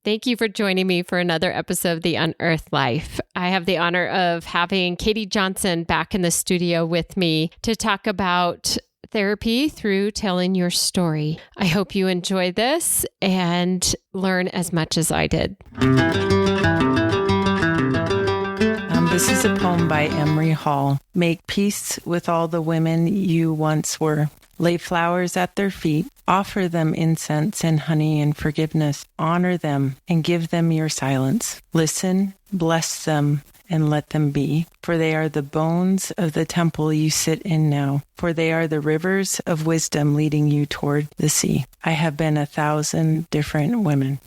Thank you for joining me for another episode of The Unearthed Life. I have the honor of having Katie Johnson back in the studio with me to talk about therapy through telling your story. I hope you enjoy this and learn as much as I did. This is a poem by Emery Hall. Make peace with all the women you once were. Lay flowers at their feet. Offer them incense and honey and forgiveness. Honor them and give them your silence. Listen, bless them, and let them be. For they are the bones of the temple you sit in now. For they are the rivers of wisdom leading you toward the sea. I have been 1,000 different women.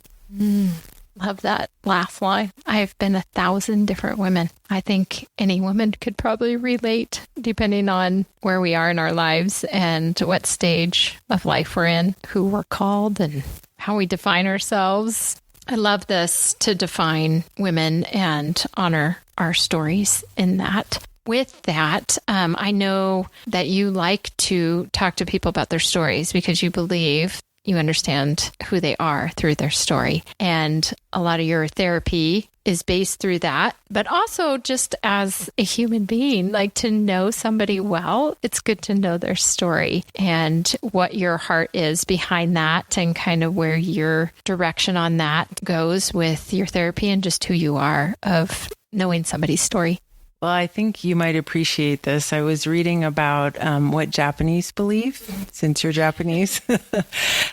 Love that last line. I have been 1,000 different women. I think any woman could probably relate depending on where we are in our lives and what stage of life we're in, who we're called and how we define ourselves. I love this to define women and honor our stories in that. With that, I know that you like to talk to people about their stories because you believe you understand who they are through their story. And a lot of your therapy is based through that, but also just as a human being, like to know somebody well, it's good to know their story and what your heart is behind that and kind of where your direction on that goes with your therapy and just who you are of knowing somebody's story. Well, I think you might appreciate this. I was reading about what Japanese believe, since you're Japanese.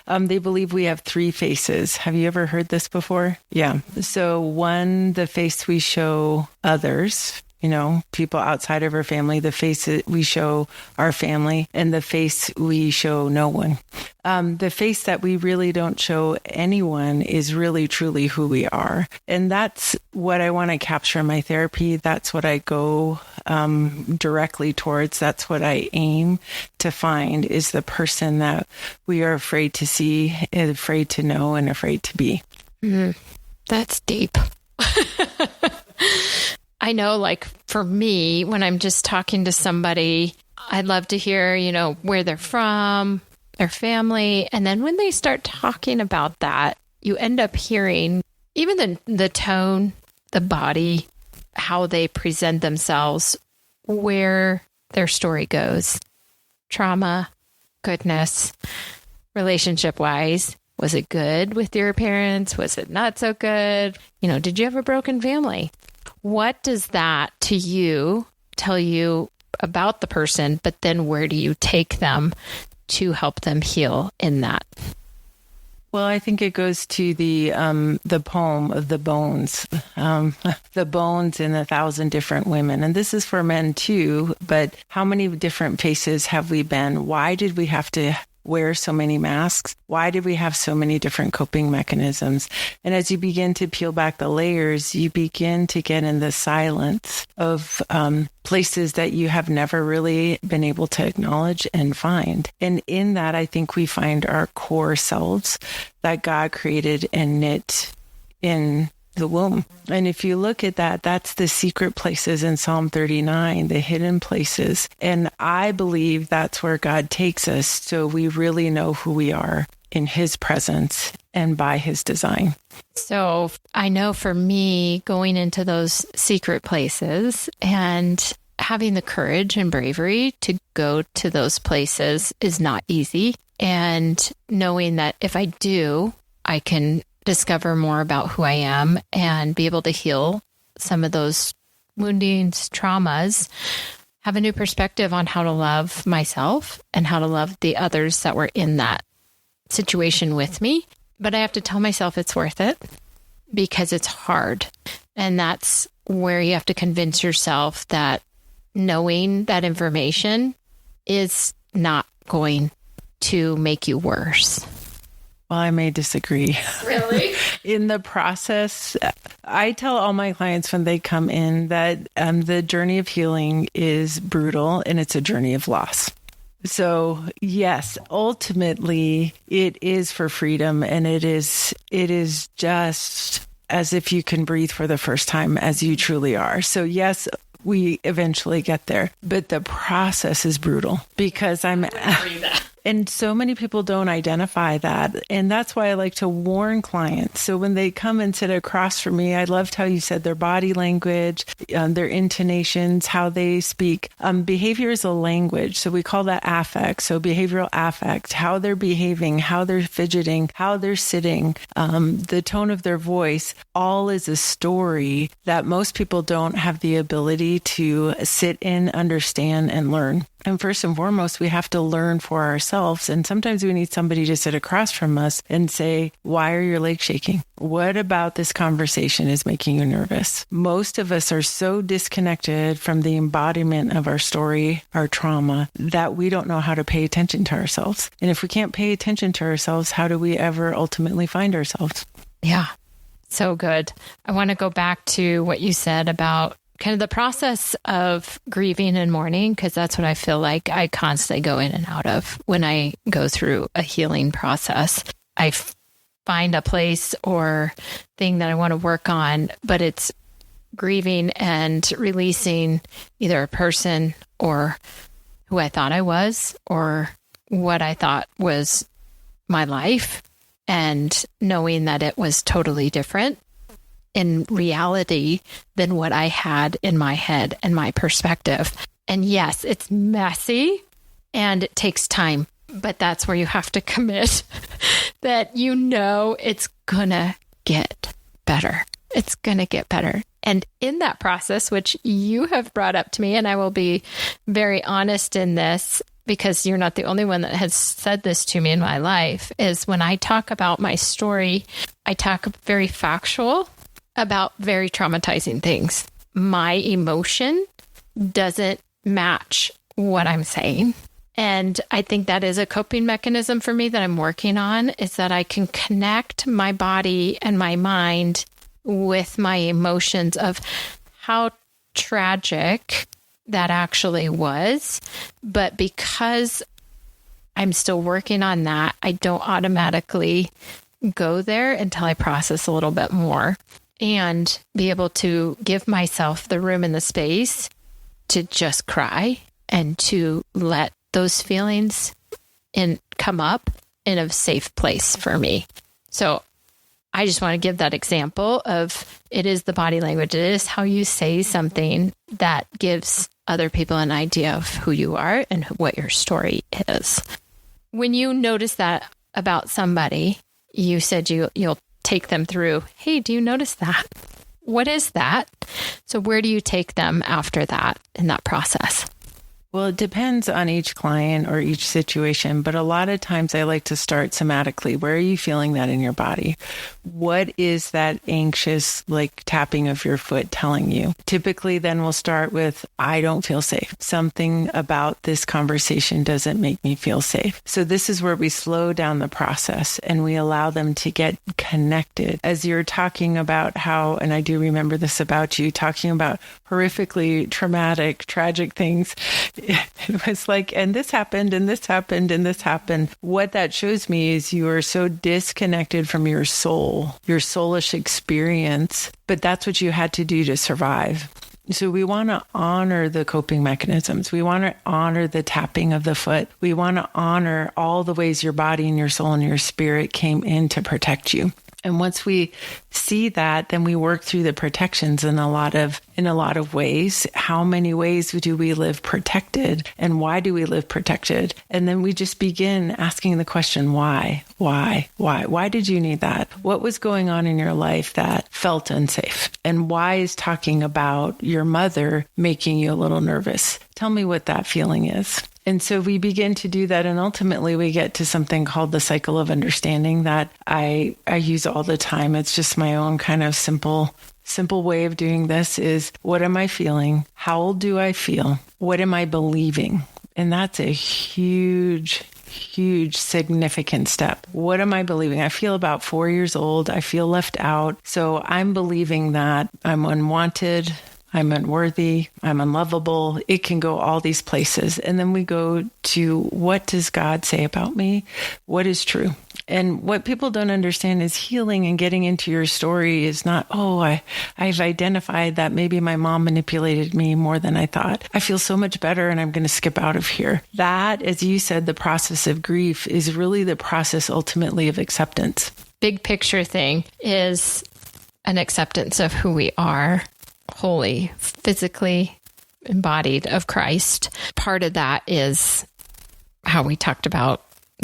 They believe we have 3 faces. Have you ever heard this before? Yeah. So one, the face we show others, people outside of our family, the face that we show our family, and the face we show no one. The face that we really don't show anyone is really, truly who we are. And that's what I want to capture in my therapy. That's what I go directly towards. That's what I aim to find is the person that we are afraid to see, afraid to know, and afraid to be. That's deep. I know, like for me, when I'm just talking to somebody, I'd love to hear, where they're from, their family. And then when they start talking about that, you end up hearing even the tone, the body, how they present themselves, where their story goes. Trauma, goodness, relationship-wise. Was it good with your parents? Was it not so good? Did you have a broken family? What does that to you tell you about the person, but then where do you take them to help them heal in that? Well, I think it goes to the poem of the bones, the bones in 1,000 different women. And this is for men too, but how many different faces have we been? Why did we have to wear so many masks? Why did we have so many different coping mechanisms? And as you begin to peel back the layers, you begin to get in the silence of places that you have never really been able to acknowledge and find. And in that, I think we find our core selves that God created and knit in the womb. And if you look at that, that's the secret places in Psalm 39, the hidden places. And I believe that's where God takes us. So we really know who we are in his presence and by his design. So I know for me, going into those secret places and having the courage and bravery to go to those places is not easy. And knowing that if I do, I can discover more about who I am and be able to heal some of those woundings, traumas, have a new perspective on how to love myself and how to love the others that were in that situation with me. But I have to tell myself it's worth it because it's hard. And that's where you have to convince yourself that knowing that information is not going to make you worse. Well, I may disagree. Really? In the process, I tell all my clients when they come in that the journey of healing is brutal and it's a journey of loss. So yes, ultimately it is for freedom, and it is just as if you can breathe for the first time as you truly are. So yes, we eventually get there, but the process is brutal because And so many people don't identify that. And that's why I like to warn clients. So when they come and sit across from me, I loved how you said their body language, their intonations, how they speak. Behavior is a language. So we call that affect. So behavioral affect, how they're behaving, how they're fidgeting, how they're sitting, the tone of their voice, all is a story that most people don't have the ability to sit in, understand, and learn. And first and foremost, we have to learn for ourselves. And sometimes we need somebody to sit across from us and say, why are your legs shaking? What about this conversation is making you nervous? Most of us are so disconnected from the embodiment of our story, our trauma, that we don't know how to pay attention to ourselves. And if we can't pay attention to ourselves, how do we ever ultimately find ourselves? Yeah, so good. I want to go back to what you said about kind of the process of grieving and mourning, because that's what I feel like I constantly go in and out of when I go through a healing process. I find a place or thing that I want to work on, but it's grieving and releasing either a person or who I thought I was or what I thought was my life, and knowing that it was totally different in reality than what I had in my head and my perspective. And yes, it's messy and it takes time, but that's where you have to commit that it's gonna get better. It's gonna get better. And in that process, which you have brought up to me, and I will be very honest in this, because you're not the only one that has said this to me in my life, is when I talk about my story, I talk very factual about very traumatizing things. My emotion doesn't match what I'm saying. And I think that is a coping mechanism for me that I'm working on, is that I can connect my body and my mind with my emotions of how tragic that actually was. But because I'm still working on that, I don't automatically go there until I process a little bit more and be able to give myself the room and the space to just cry and to let those feelings come up in a safe place for me. So I just want to give that example of, it is the body language. It is how you say something that gives other people an idea of who you are and what your story is. When you notice that about somebody, you said you'll take them through, hey, do you notice that? What is that? So where do you take them after that in that process? Well, it depends on each client or each situation, but a lot of times I like to start somatically. Where are you feeling that in your body? What is that anxious, tapping of your foot telling you? Typically, then we'll start with, I don't feel safe. Something about this conversation doesn't make me feel safe. So this is where we slow down the process and we allow them to get connected. As you're talking about how, and I do remember this about you, talking about horrifically traumatic, tragic things, it was like, and this happened, and this happened, and this happened. What that shows me is you are so disconnected from your soul, your soulish experience, but that's what you had to do to survive. So we want to honor the coping mechanisms. We want to honor the tapping of the foot. We want to honor all the ways your body and your soul and your spirit came in to protect you. And once we see that, then we work through the protections in a lot of ways. How many ways do we live protected, and why do we live protected? And then we just begin asking the question, why? Why did you need that? What was going on in your life that felt unsafe? And why is talking about your mother making you a little nervous? Tell me what that feeling is. And so we begin to do that, and ultimately we get to something called the cycle of understanding that I use all the time. It's just my own kind of simple way of doing this is, what am I feeling? How old do I feel? What am I believing? And that's a huge significant step. What am I believing? I feel about 4 years old. I feel left out. So I'm believing that I'm unwanted. I'm unworthy, I'm unlovable. It can go all these places. And then we go to, what does God say about me? What is true? And what people don't understand is healing and getting into your story is not, I've identified that maybe my mom manipulated me more than I thought. I feel so much better and I'm going to skip out of here. That, as you said, the process of grief is really the process ultimately of acceptance. Big picture thing is an acceptance of who we are, wholly, physically embodied of Christ. Part of that is how we talked about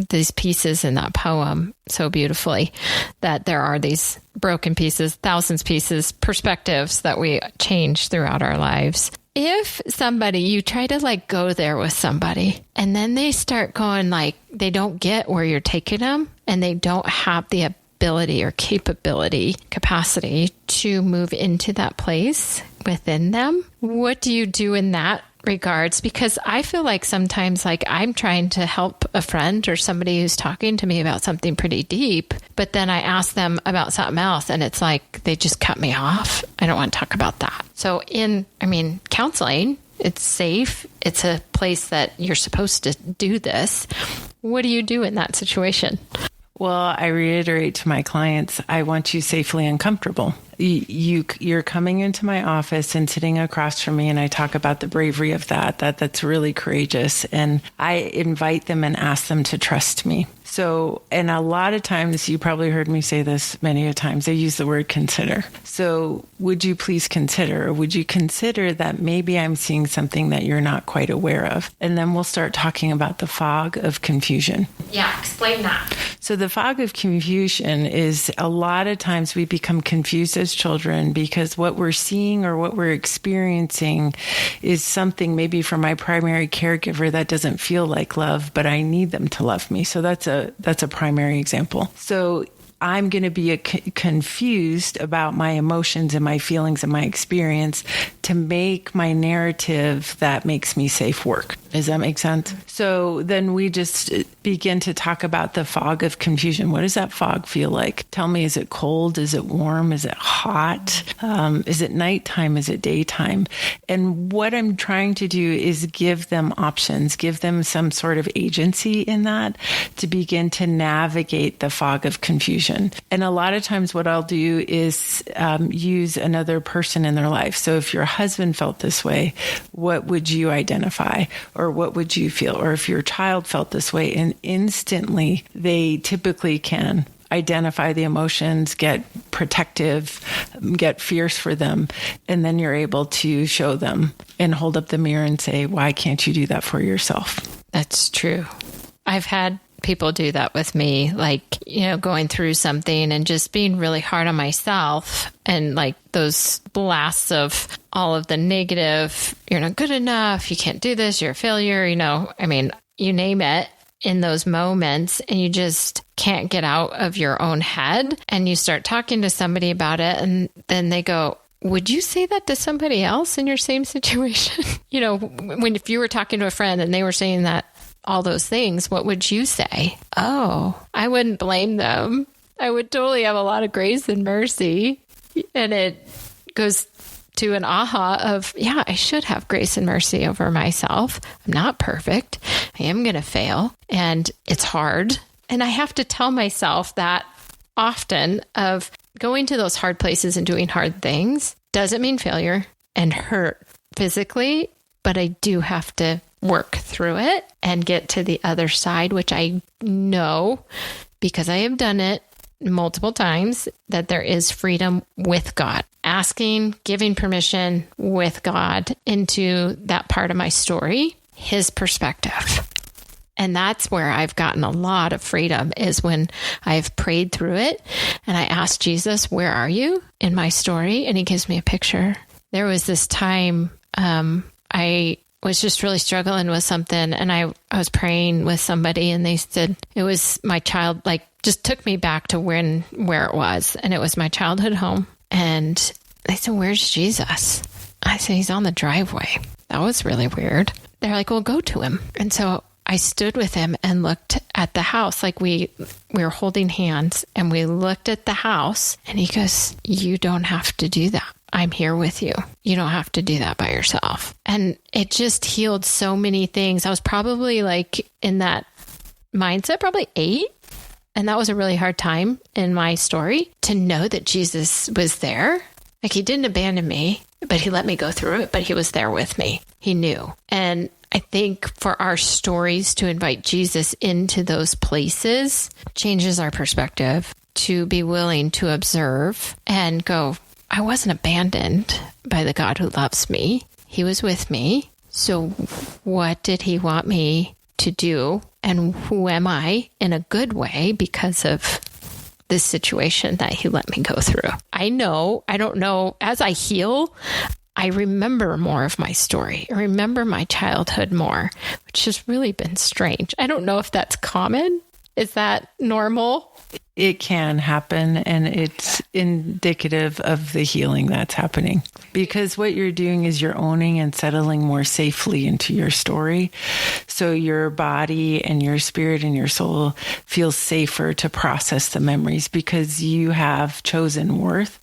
these pieces in that poem so beautifully, that there are these broken pieces, thousands pieces, perspectives that we change throughout our lives. If somebody, you try to go there with somebody and then they start going they don't get where you're taking them and they don't have the ability or capacity to move into that place within them, what do you do in that regards? Because I feel like sometimes I'm trying to help a friend or somebody who's talking to me about something pretty deep, but then I ask them about something else and it's they just cut me off. I don't want to talk about that. So counseling, it's safe. It's a place that you're supposed to do this. What do you do in that situation? Well, I reiterate to my clients, I want you safely uncomfortable. You're coming into my office and sitting across from me, and I talk about the bravery of that's really courageous. And I invite them and ask them to trust me. So, and a lot of times, you probably heard me say this many a times, I use the word consider. So would you please consider, or would you consider that maybe I'm seeing something that you're not quite aware of? And then we'll start talking about the fog of confusion. Yeah, explain that. So the fog of confusion is a lot of times we become confused as children because what we're seeing or what we're experiencing is something maybe from my primary caregiver that doesn't feel like love, but I need them to love me. So that's a primary example. So I'm going to be confused about my emotions and my feelings and my experience to make my narrative that makes me safe work. Does that make sense? So then we just begin to talk about the fog of confusion. What does that fog feel like? Tell me, is it cold? Is it warm? Is it hot? Is it nighttime? Is it daytime? And what I'm trying to do is give them options, give them some sort of agency in that to begin to navigate the fog of confusion. And a lot of times what I'll do is use another person in their life. So if your husband felt this way, what would you identify? Or what would you feel? Or if your child felt this way, and instantly they typically can identify the emotions, get protective, get fierce for them, and then you're able to show them and hold up the mirror and say, why can't you do that for yourself? That's true. I've had people do that with me, going through something and just being really hard on myself, and those blasts of all of the negative, you're not good enough, you can't do this, you're a failure, you name it, in those moments, and you just can't get out of your own head, and you start talking to somebody about it, and then they go, would you say that to somebody else in your same situation? If you were talking to a friend and they were saying that, all those things, what would you say? Oh, I wouldn't blame them. I would totally have a lot of grace and mercy. And it goes to an aha of, yeah, I should have grace and mercy over myself. I'm not perfect. I am going to fail. And it's hard. And I have to tell myself that often, of going to those hard places and doing hard things doesn't mean failure and hurt physically, but I do have to work through it and get to the other side, which I know, because I have done it multiple times, that there is freedom with God. Asking, giving permission with God into that part of my story, his perspective. And that's where I've gotten a lot of freedom, is when I've prayed through it and I asked Jesus, where are you in my story? And he gives me a picture. There was this time I was just really struggling with something, and I was praying with somebody, and they said it was my child, just took me back to where it was, and it was my childhood home. And they said, where's Jesus? I said, he's on the driveway. That was really weird. They're like, well, go to him. And so I stood with him and looked at the house, we were holding hands, and we looked at the house, and he goes, you don't have to do that. I'm here with you. You don't have to do that by yourself. And it just healed so many things. I was probably like in that mindset, probably 8. And that was a really hard time in my story to know that Jesus was there. Like, he didn't abandon me, but he let me go through it, but he was there with me. He knew. And I think for our stories to invite Jesus into those places changes our perspective, to be willing to observe and go, I wasn't abandoned by the God who loves me. He was with me. So what did he want me to do? And who am I in a good way because of this situation that he let me go through? I don't know, as I heal, I remember more of my story. I remember my childhood more, which has really been strange. I don't know if that's common. Is that normal? It can happen, and it's indicative of the healing that's happening, because what you're doing is you're owning and settling more safely into your story. So your body and your spirit and your soul feel safer to process the memories because you have chosen worth.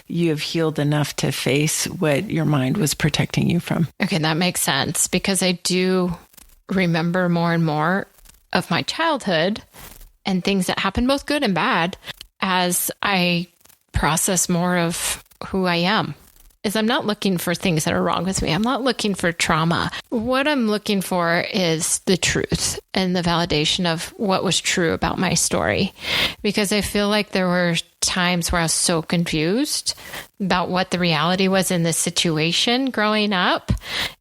You have healed enough to face what your mind was protecting you from. Okay, that makes sense, because I do remember more and more of my childhood and things that happen, both good and bad, as I process more of who I am. Is I'm not looking for things that are wrong with me. I'm not looking for trauma. What I'm looking for is the truth and the validation of what was true about my story. Because I feel like there were times where I was so confused about what the reality was in this situation growing up,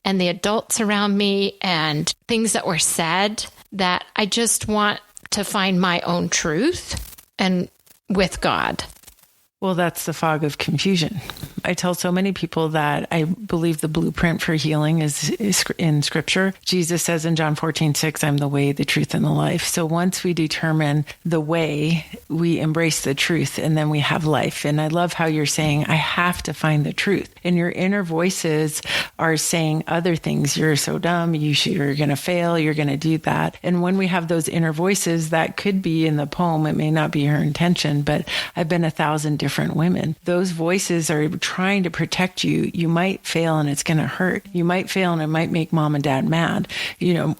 and the adults around me and things that were said, that I just want to find my own truth and with God. Well, that's the fog of confusion. I tell so many people that I believe the blueprint for healing is in Scripture. Jesus says in John 14:6, I'm the way, the truth, and the life. So once we determine the way, we embrace the truth, and then we have life. And I love how you're saying, I have to find the truth. And your inner voices are saying other things. You're so dumb. You're going to fail. You're going to do that. And when we have those inner voices, that could be in the poem. It may not be her intention, but I've been 1,000 different women. Those voices are trying to protect you. You might fail and it's going to hurt. You might fail and it might make mom and dad mad.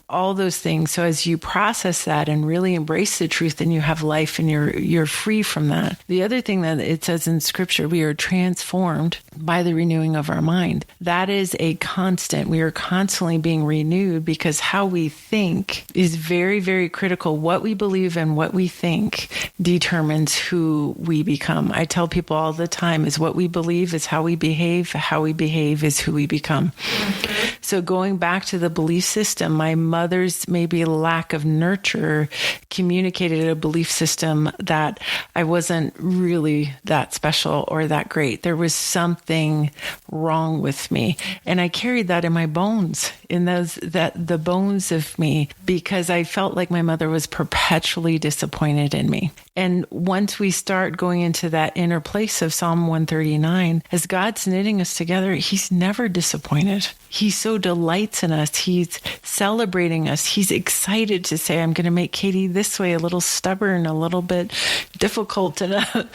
All those things. So as you process that and really embrace the truth, then you have life and you're free from that. The other thing that it says in Scripture, we are transformed by the renewing of our mind. That is a constant. We are constantly being renewed, because how we think is very, very critical. What we believe and what we think determines who we become. I tell people all the time, is what we believe is how we behave is who we become. Mm-hmm. So going back to the belief system, my mother's maybe lack of nurture communicated a belief system that I wasn't really that special or that great. There was something wrong with me. And I carried that in my bones, in the bones of me, because I felt like my mother was perpetually disappointed in me. And once we start going into that inner place of Psalm 139, as God's knitting us together, he's never disappointed. He so delights in us. He's celebrating us. He's excited to say, I'm going to make Katie this way, a little stubborn, a little bit difficult, and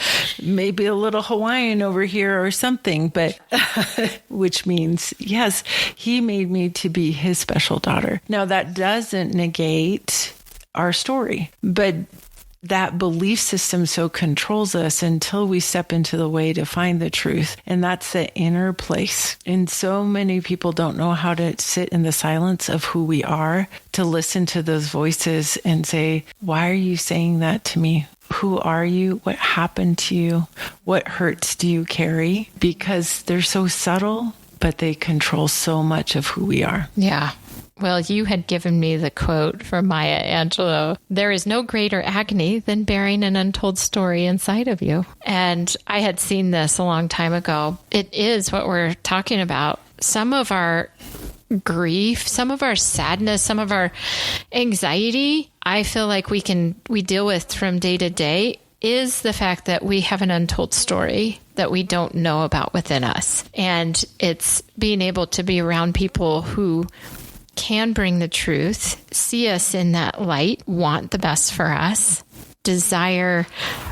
maybe a little Hawaiian over here or something. But which means, yes, he made me to be his special daughter. Now, that doesn't negate our story, but that belief system so controls us until we step into the way to find the truth. And that's the inner place. And so many people don't know how to sit in the silence of who we are, to listen to those voices and say, why are you saying that to me? Who are you? What happened to you? What hurts do you carry? Because they're so subtle, but they control so much of who we are. Yeah. Well, you had given me the quote from Maya Angelou: there is no greater agony than bearing an untold story inside of you. And I had seen this a long time ago. It is what we're talking about. Some of our grief, some of our sadness, some of our anxiety, I feel like we deal with from day to day, is the fact that we have an untold story that we don't know about within us. And it's being able to be around people who can bring the truth, see us in that light, want the best for us, desire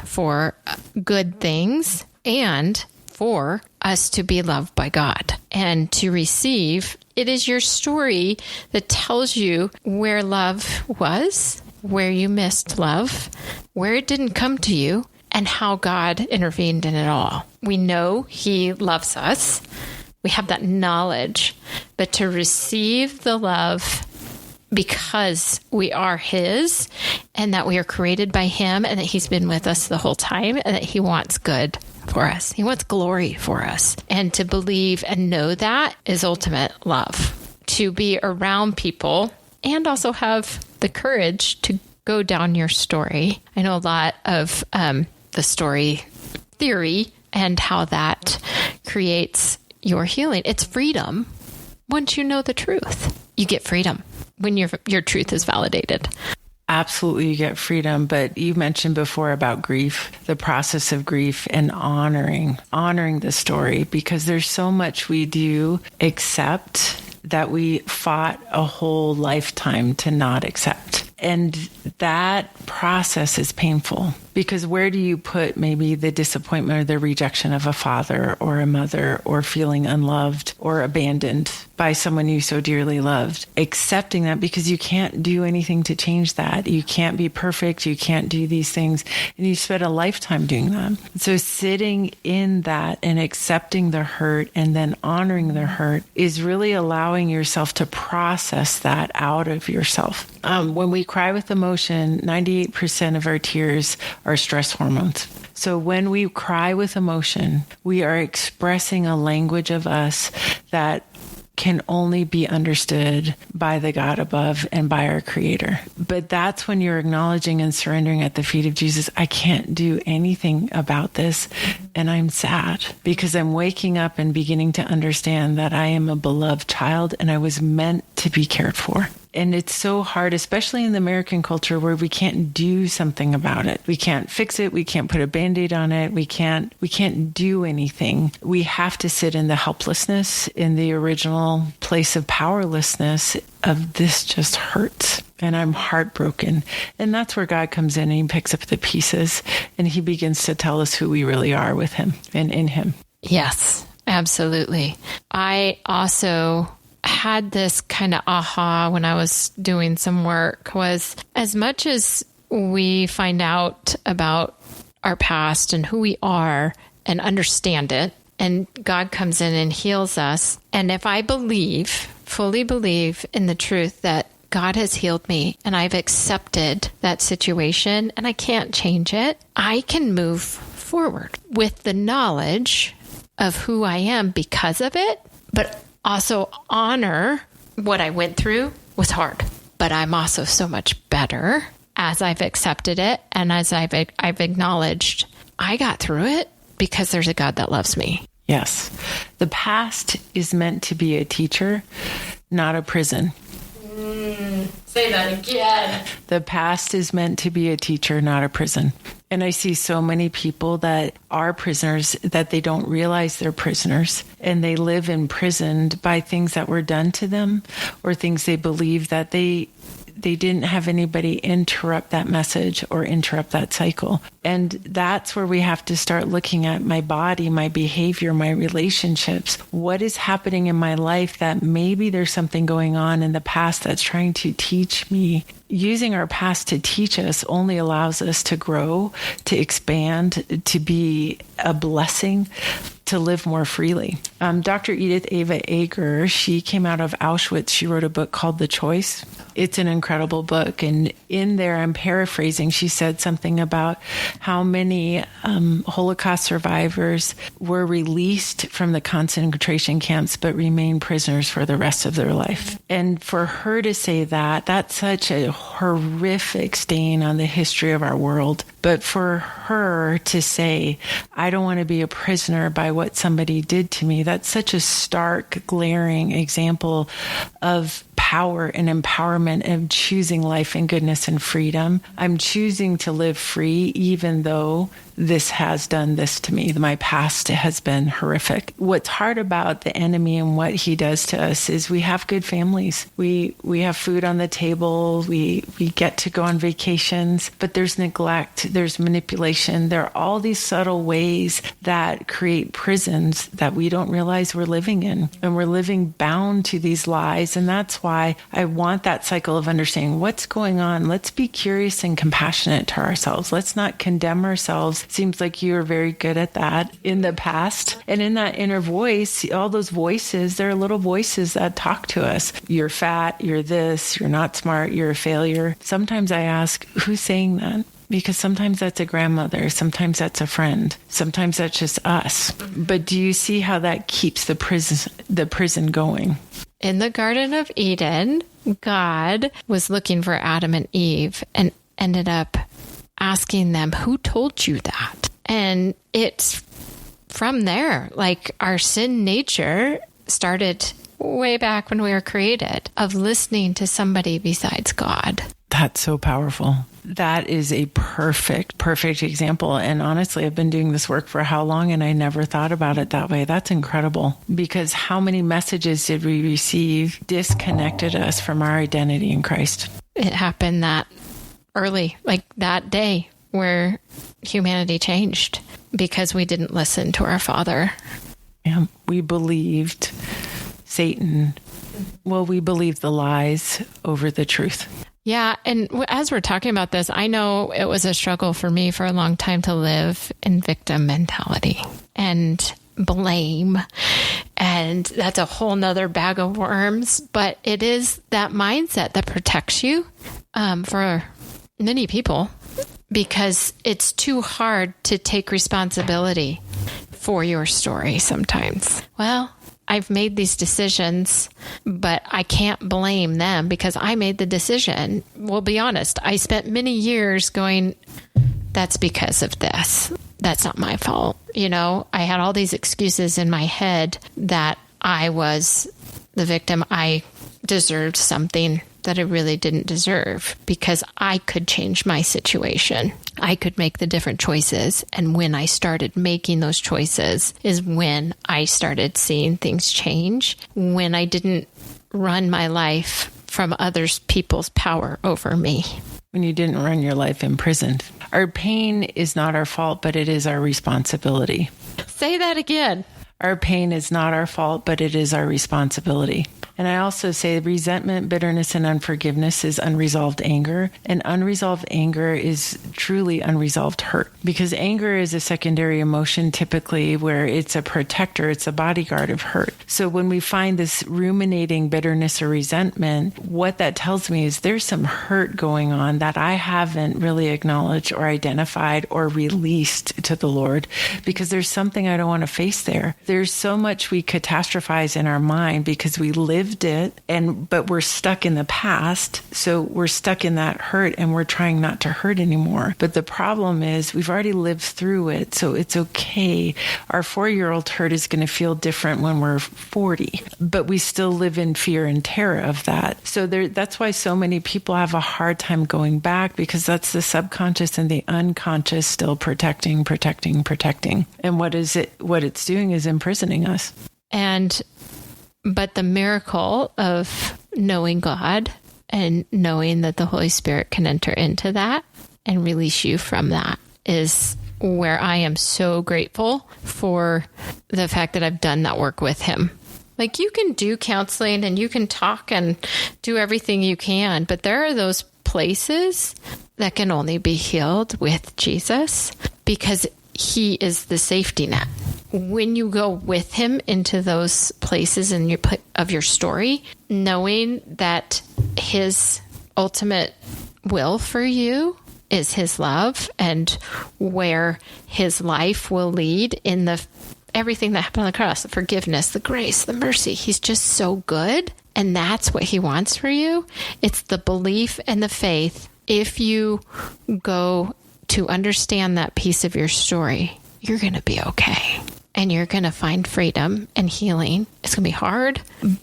for good things, and for us to be loved by God and to receive. It is your story that tells you where love was, where you missed love, where it didn't come to you, and how God intervened in it all. We know He loves us. We have that knowledge, but to receive the love because we are His and that we are created by Him and that He's been with us the whole time and that He wants good for us. He wants glory for us. And to believe and know that is ultimate love. To be around people and also have the courage to go down your story. I know a lot of the story theory and how that creates your healing. It's freedom. Once you know the truth, you get freedom when your truth is validated. Absolutely, you get freedom. But you mentioned before about grief, the process of grief and honoring the story, because there's so much we do accept that we fought a whole lifetime to not accept. And that process is painful because where do you put maybe the disappointment or the rejection of a father or a mother or feeling unloved or abandoned by someone you so dearly loved? Accepting that because you can't do anything to change that. You can't be perfect. You can't do these things. And you spent a lifetime doing them. So sitting in that and accepting the hurt and then honoring the hurt is really allowing yourself to process that out of yourself. When we cry with emotion, 98% of our tears are stress hormones. So when we cry with emotion, we are expressing a language of us that can only be understood by the God above and by our Creator. But that's when you're acknowledging and surrendering at the feet of Jesus. I can't do anything about this, and I'm sad because I'm waking up and beginning to understand that I am a beloved child and I was meant to be cared for. And it's so hard, especially in the American culture where we can't do something about it. We can't fix it. We can't put a Band-Aid on it. We can't do anything. We have to sit in the helplessness, in the original place of powerlessness of this just hurts. And I'm heartbroken. And that's where God comes in and He picks up the pieces and He begins to tell us who we really are with Him and in Him. Yes, absolutely. I also had this kind of aha when I was doing some work was as much as we find out about our past and who we are and understand it, and God comes in and heals us. And if I fully believe in the truth that God has healed me and I've accepted that situation and I can't change it, I can move forward with the knowledge of who I am because of it, but also honor what I went through was hard, but I'm also so much better as I've accepted it and as I've acknowledged I got through it because there's a God that loves me. Yes. The past is meant to be a teacher, not a prison. Say that again. The past is meant to be a teacher, not a prison. And I see so many people that are prisoners that they don't realize they're prisoners, and they live imprisoned by things that were done to them or things they believe that they didn't have anybody interrupt that message or interrupt that cycle. And that's where we have to start looking at my body, my behavior, my relationships. What is happening in my life that maybe there's something going on in the past that's trying to teach me? Using our past to teach us only allows us to grow, to expand, to be a blessing, to live more freely. Dr. Edith Ava Eger, she came out of Auschwitz. She wrote a book called The Choice. It's an incredible book. And in there, I'm paraphrasing, she said something about how many Holocaust survivors were released from the concentration camps but remained prisoners for the rest of their life. And for her to say that, that's such a horrific stain on the history of our world. But for her to say, I don't want to be a prisoner by what somebody did to me, that's such a stark, glaring example of power and empowerment of choosing life and goodness and freedom. I'm choosing to live free, even though this has done this to me. My past has been horrific. What's hard about the enemy and what he does to us is we have good families. We have food on the table. We get to go on vacations, but there's neglect, there's manipulation. There are all these subtle ways that create prisons that we don't realize we're living in. And we're living bound to these lies. And that's why I want that cycle of understanding what's going on. Let's be curious and compassionate to ourselves. Let's not condemn ourselves. Seems like you were very good at that in the past. And in that inner voice, all those voices, there are little voices that talk to us. You're fat, you're this, you're not smart, you're a failure. Sometimes I ask, who's saying that? Because sometimes that's a grandmother, sometimes that's a friend, sometimes that's just us. But do you see how that keeps the prison going? In the Garden of Eden, God was looking for Adam and Eve and ended up asking them, who told you that? And it's from there, like our sin nature started way back when we were created, of listening to somebody besides God. That's so powerful. That is a perfect example. And honestly, I've been doing this work for how long, and I never thought about it that way. That's incredible, because how many messages did we receive disconnected us from our identity in Christ? It happened that early, like that day where humanity changed because we didn't listen to our Father. Yeah, we believed Satan. Well, we believed the lies over the truth. Yeah. And as we're talking about this, I know it was a struggle for me for a long time to live in victim mentality and blame. And that's a whole nother bag of worms. But it is that mindset that protects you for many people, because it's too hard to take responsibility for your story sometimes. Well, I've made these decisions, but I can't blame them because I made the decision. Well, be honest, I spent many years going, that's because of this. That's not my fault. You know, I had all these excuses in my head that I was the victim. I deserved something that I really didn't deserve because I could change my situation. I could make the different choices. And when I started making those choices is when I started seeing things change, when I didn't run my life from other people's power over me. When you didn't run your life imprisoned. Our pain is not our fault, but it is our responsibility. Say that again. Our pain is not our fault, but it is our responsibility. And I also say resentment, bitterness, and unforgiveness is unresolved anger. And unresolved anger is truly unresolved hurt, because anger is a secondary emotion typically where it's a protector, it's a bodyguard of hurt. So when we find this ruminating bitterness or resentment, what that tells me is there's some hurt going on that I haven't really acknowledged or identified or released to the Lord, because there's something I don't want to face there. There's so much we catastrophize in our mind because we lived it, but we're stuck in the past. So we're stuck in that hurt and we're trying not to hurt anymore. But the problem is we've already lived through it. So it's okay. Our 4-year-old hurt is going to feel different when we're 40, but we still live in fear and terror of that. So that's why so many people have a hard time going back, because that's the subconscious and the unconscious still protecting. And what it's doing is imprisoning us. But the miracle of knowing God and knowing that the Holy Spirit can enter into that and release you from that is where I am so grateful for the fact that I've done that work with him. Like, you can do counseling and you can talk and do everything you can, but there are those places that can only be healed with Jesus, because he is the safety net. When you go with him into those places of your story, knowing that his ultimate will for you is his love, and where his life will lead in everything that happened on the cross, the forgiveness, the grace, the mercy. He's just so good. And that's what he wants for you. It's the belief and the faith. If you go to understand that piece of your story, you're going to be okay. And you're going to find freedom and healing. It's going to be hard,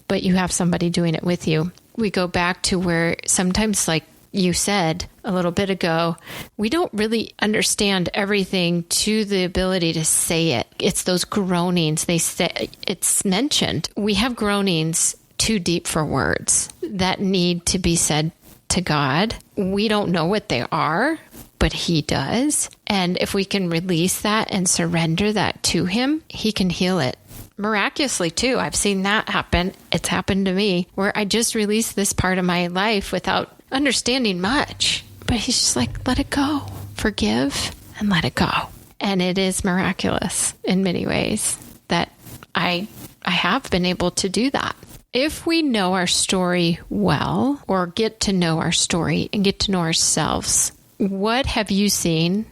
but you have somebody doing it with you. We go back to where sometimes, like, you said a little bit ago, we don't really understand everything to the ability to say it. It's those groanings. It's mentioned. We have groanings too deep for words that need to be said to God. We don't know what they are, but He does. And if we can release that and surrender that to Him, He can heal it. Miraculously too. I've seen that happen. It's happened to me where I just released this part of my life without understanding much. But He's just like, let it go. Forgive and let it go. And it is miraculous in many ways that I have been able to do that. If we know our story well, or get to know our story and get to know ourselves, what have you seen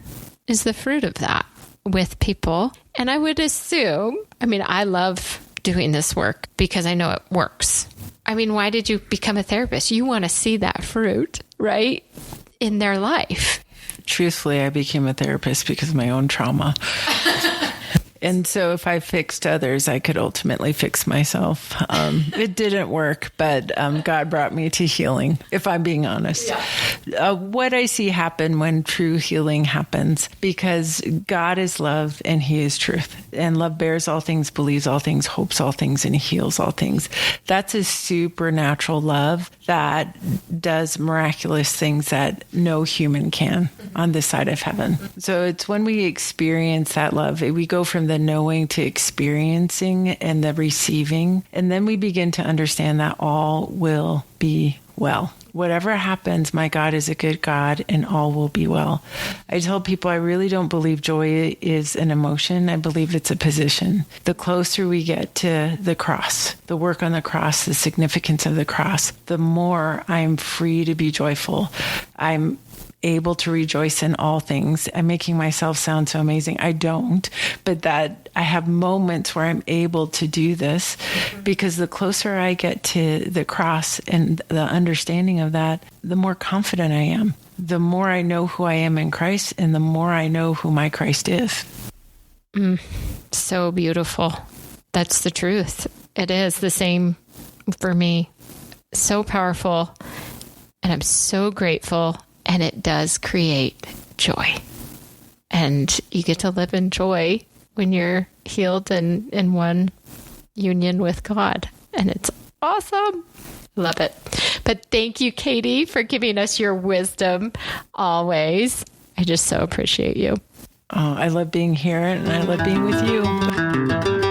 is the fruit of that with people? And I would assume, I love doing this work because I know it works. Why did you become a therapist? You want to see that fruit, right, in their life. Truthfully, I became a therapist because of my own trauma. And so if I fixed others, I could ultimately fix myself. It didn't work, but God brought me to healing, if I'm being honest. Yeah. What I see happen when true healing happens, because God is love and He is truth. And love bears all things, believes all things, hopes all things, and heals all things. That's a supernatural love that does miraculous things that no human can on this side of heaven. So it's when we experience that love, we go from the knowing to experiencing and the receiving. And then we begin to understand that all will be well. Whatever happens, my God is a good God and all will be well. I tell people I really don't believe joy is an emotion. I believe it's a position. The closer we get to the cross, the work on the cross, the significance of the cross, the more I'm free to be joyful. I'm able to rejoice in all things. I'm making myself sound so amazing. I don't, but that I have moments where I'm able to do this because the closer I get to the cross and the understanding of that, the more confident I am, the more I know who I am in Christ, and the more I know who my Christ is. So beautiful. That's the truth. It is the same for me. So powerful. And I'm so grateful. And it does create joy. And you get to live in joy when you're healed and in one union with God. And it's awesome. Love it. But thank you, Katie, for giving us your wisdom always. I just so appreciate you. Oh, I love being here and I love being with you.